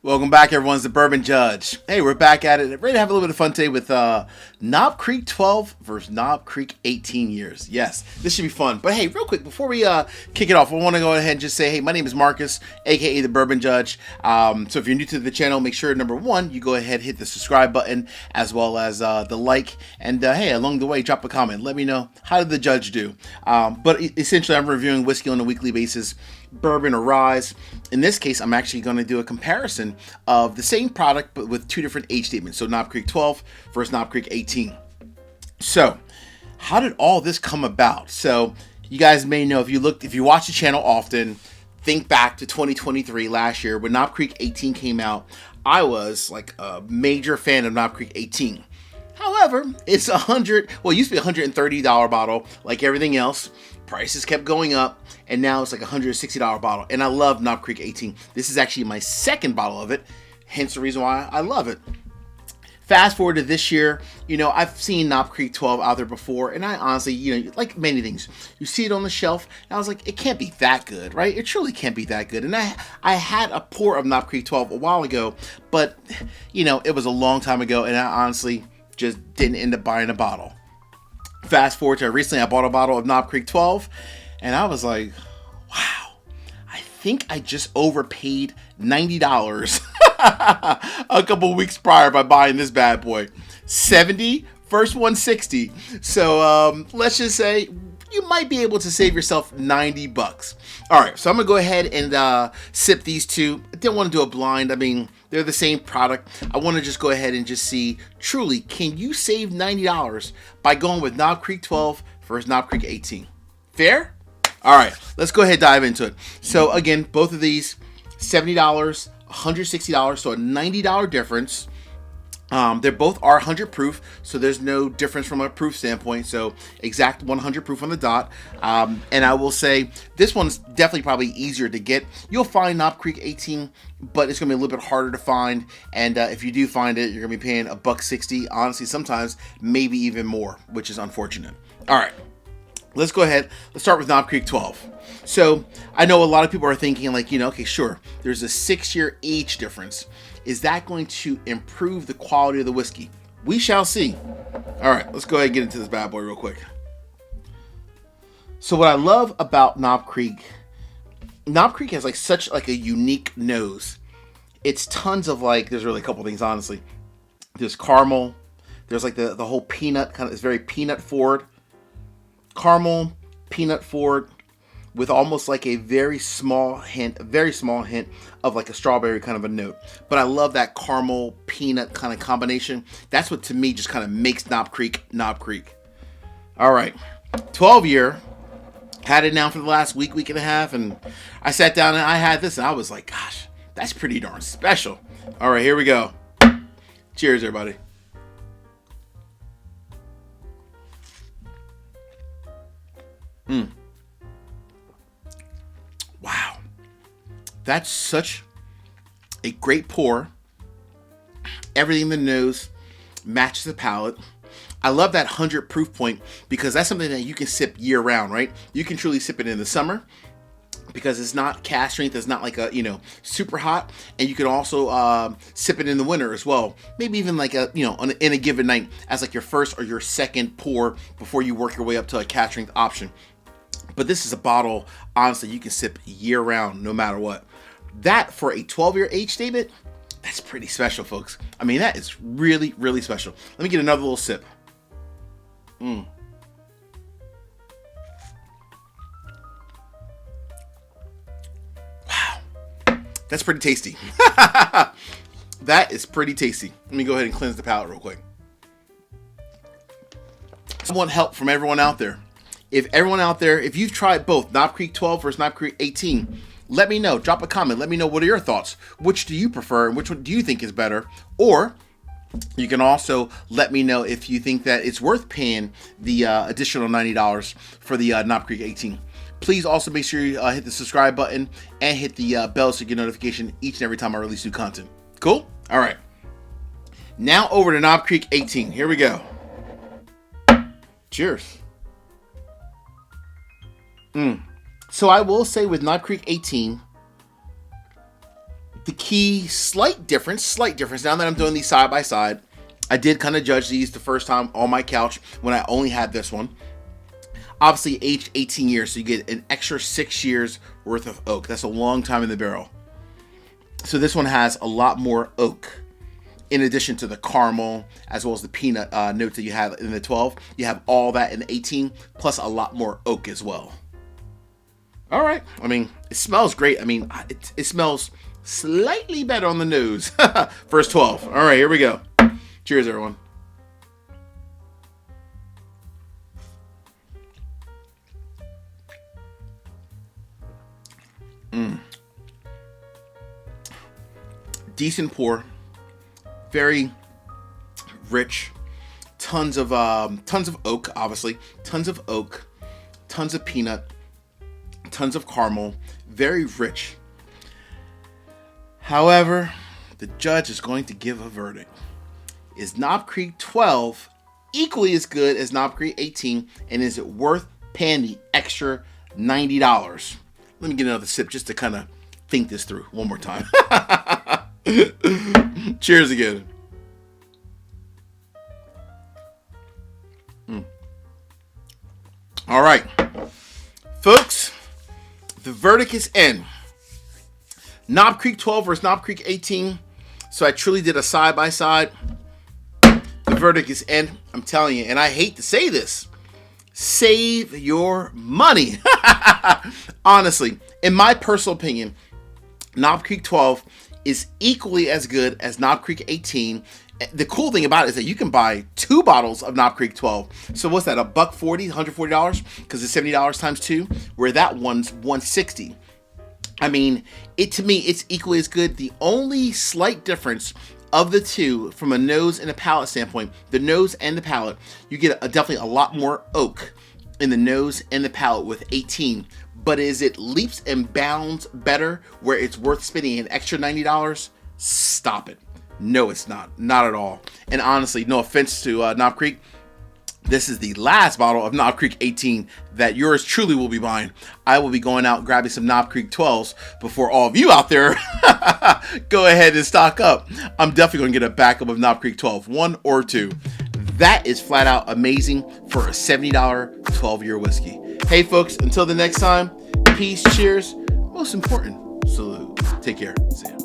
Welcome back, everyone. It's the Bourbon Judge. Hey, we're back at it. Ready to have a little bit of fun today with Knob Creek 12 versus Knob Creek 18 years. Yes, this should be fun. But hey, real quick, before we kick it off, I want to go ahead and just say, hey, my name is Marcus, a.k.a. the Bourbon Judge. So if you're new to the channel, make sure, number one, you go ahead and hit the subscribe button, as well as the like. And hey, along the way, drop a comment. Let me know, how did the judge do? But essentially, I'm reviewing whiskey on a weekly basis, bourbon or rye. In this case, I'm actually going to do a comparison of the same product but with two different age statements. So Knob Creek 12 versus Knob Creek 18. So how did all this come about? So you guys may know, if you watch the channel often, think back to 2023, last year when Knob Creek 18 came out. I was like a major fan of Knob Creek 18. However, it's it used to be $130 bottle like everything else. Prices kept going up, and now it's like a $160 bottle. And I love Knob Creek 18. This is actually my second bottle of it, hence the reason why I love it. Fast forward to this year, I've seen Knob Creek 12 out there before, and I honestly, like many things, you see it on the shelf, and I was like, it can't be that good, right? It truly can't be that good. And I had a pour of Knob Creek 12 a while ago, but, it was a long time ago, and I honestly just didn't end up buying a bottle. Fast forward to recently, I bought a bottle of Knob Creek 12, and I was like, wow, I think I just overpaid $90 a couple weeks prior by buying this bad boy. 70, first one 60. So let's just say you might be able to save yourself $90. All right, so I'm gonna go ahead and sip these two. I didn't want to do a blind. I mean, they're the same product. I want to just go ahead and just see, truly, can you save $90 by going with Knob Creek 12 versus Knob Creek 18? Fair? All right, let's go ahead and dive into it. So again, both of these, $70, $160, so a $90 difference. They both are 100 proof, so there's no difference from a proof standpoint. So exact 100 proof on the dot. And I will say this one's definitely probably easier to get. You'll find Knob Creek 18, but it's gonna be a little bit harder to find. And if you do find it, you're gonna be paying $1.60. Honestly, sometimes maybe even more, which is unfortunate. All right, let's go ahead. Let's start with Knob Creek 12. So I know a lot of people are thinking like, okay, sure, there's a 6-year age difference. Is that going to improve the quality of the whiskey? We shall see. All right, let's go ahead and get into this bad boy real quick. So what I love about Knob Creek has like such like a unique nose. It's tons of there's really a couple things, honestly. There's caramel. There's like the whole peanut kind of, it's very peanut forward. Caramel, peanut forward, with almost like a very small hint of like a strawberry kind of a note. But I love that caramel peanut kind of combination. That's what to me just kind of makes Knob Creek Knob Creek. All right, 12-year. Had it now for the last week and a half, and I sat down and I had this, and I was like, gosh, that's pretty darn special. All right, here we go. Cheers, everybody. Wow, that's such a great pour. Everything in the nose matches the palate. I love that 100 proof point because that's something that you can sip year round, right? You can truly sip it in the summer because it's not cask strength. It's not like a, super hot. And you can also sip it in the winter as well. Maybe even like in a given night as like your first or your second pour before you work your way up to a cask strength option. But this is a bottle, honestly, you can sip year round, no matter what. That, for a 12-year age statement, that's pretty special, folks. I mean, that is really, really special. Let me get another little sip. Wow. That's pretty tasty. That is pretty tasty. Let me go ahead and cleanse the palate real quick. I want help from everyone out there. If you've tried both Knob Creek 12 versus Knob Creek 18, let me know. Drop a comment. Let me know, what are your thoughts? Which do you prefer and which one do you think is better? Or you can also let me know if you think that it's worth paying the additional $90 for the Knob Creek 18. Please also make sure you hit the subscribe button and hit the bell so you get notification each and every time I release new content. Cool? All right. Now over to Knob Creek 18. Here we go. Cheers. So I will say with Knob Creek 18, The key slight difference, now that I'm doing these side by side, I did kind of judge these the first time on my couch when I only had this one. Obviously aged 18 years, so you get an extra 6 years worth of oak. That's a long time in the barrel. So this one has a lot more oak. In addition to the caramel, as well as the peanut notes that you have in the 12, you have all that in the 18, plus a lot more oak as well. All right, I mean, it smells great. I mean, it smells slightly better on the nose. First 12. All right, here we go. Cheers, everyone. Decent pour. Very rich, tons of oak, obviously, tons of oak, tons of peanut, tons of caramel, very rich. However, the judge is going to give a verdict. Is Knob Creek 12 equally as good as Knob Creek 18, and is it worth paying the extra $90? Let me get another sip just to kind of think this through one more time. Cheers again. All right, folks, the verdict is in. Knob Creek 12 versus Knob Creek 18. So I truly did a side-by-side. The verdict is in. I'm telling you, and I hate to say this, save your money. Honestly, in my personal opinion, Knob Creek 12 is equally as good as Knob Creek 18. The cool thing about it is that you can buy 2 bottles of Knob Creek 12. So what's that, $140, $140? Because it's $70 times 2, where that one's $160. I mean, to me, it's equally as good. The only slight difference of the two from a nose and a palate standpoint, the nose and the palate, you get definitely a lot more oak in the nose and the palate with 18. But is it leaps and bounds better where it's worth spending an extra $90? Stop it. No, it's not. Not at all. And honestly, no offense to Knob Creek, this is the last bottle of Knob Creek 18 that yours truly will be buying. I will be going out grabbing some Knob Creek 12s before all of you out there go ahead and stock up. I'm definitely going to get a backup of Knob Creek 12, 1 or 2. That is flat out amazing for a $70 12-year whiskey. Hey folks, until the next time, peace, cheers, most important, salute. Take care. See ya.